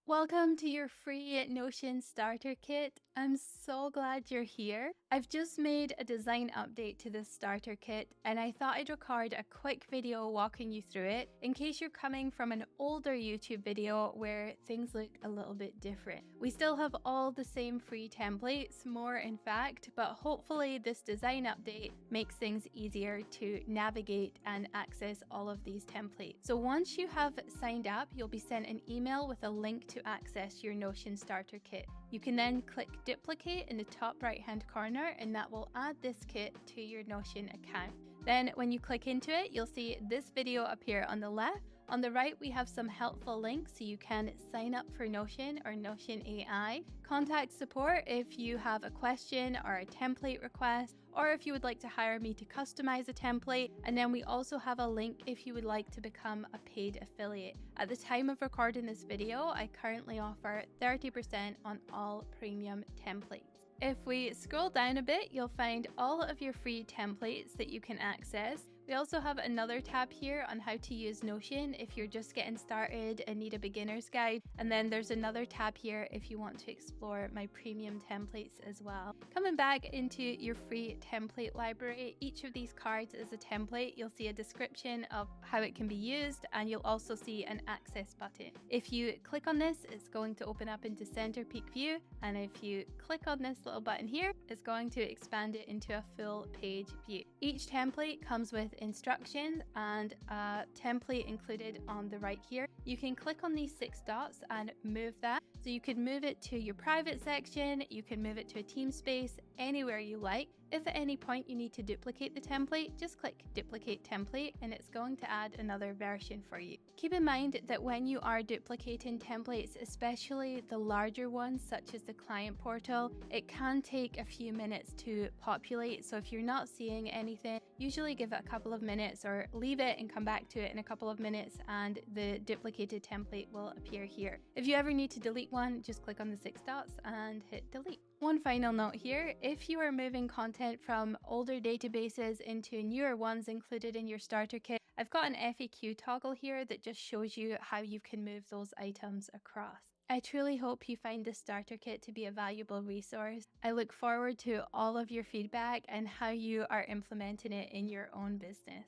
Welcome to your free Notion starter kit. I'm so glad you're here. I've just made a design update to this starter kit and I thought I'd record a quick video walking you through it in case you're coming from an older YouTube video where things look a little bit different. We still have all the same free templates, more in fact, but hopefully this design update makes things easier to navigate and access all of these templates. So once you have signed up, you'll be sent an email with a link to access your Notion starter kit. You can then click duplicate in the top right hand corner and that will add this kit to your Notion account. Then when you click into it, you'll see this video appear on the left. On the right, we have some helpful links so you can sign up for Notion or Notion AI, contact support if you have a question or a template request, or if you would like to hire me to customize a template. And then we also have a link if you would like to become a paid affiliate. At the time of recording this video, I currently offer 30% on all premium templates. If we scroll down a bit, you'll find all of your free templates that you can access. We also have another tab here on how to use Notion if you're just getting started and need a beginner's guide. And then there's another tab here if you want to explore my premium templates as well. Coming back into your free template library, each of these cards is a template. You'll see a description of how it can be used and you'll also see an access button. If you click on this, it's going to open up into center peak view. And if you click on this little button here, it's going to expand it into a full page view. Each template comes with instructions and a template included on the right here. You can click on these 6 dots and move that. So you can move it to your private section, you can move it to a team space, anywhere you like. If at any point you need to duplicate the template, just click duplicate template and it's going to add another version for you. Keep in mind that when you are duplicating templates, especially the larger ones such as the client portal, it can take a few minutes to populate. So if you're not seeing anything, usually give it a couple of minutes or leave it and come back to it in a couple of minutes and the duplicated template will appear here. If you ever need to delete one, just click on the 6 dots and hit delete. One final note here, if you are moving content from older databases into newer ones included in your starter kit, I've got an FAQ toggle here that just shows you how you can move those items across. I truly hope you find this starter kit to be a valuable resource. I look forward to all of your feedback and how you are implementing it in your own business.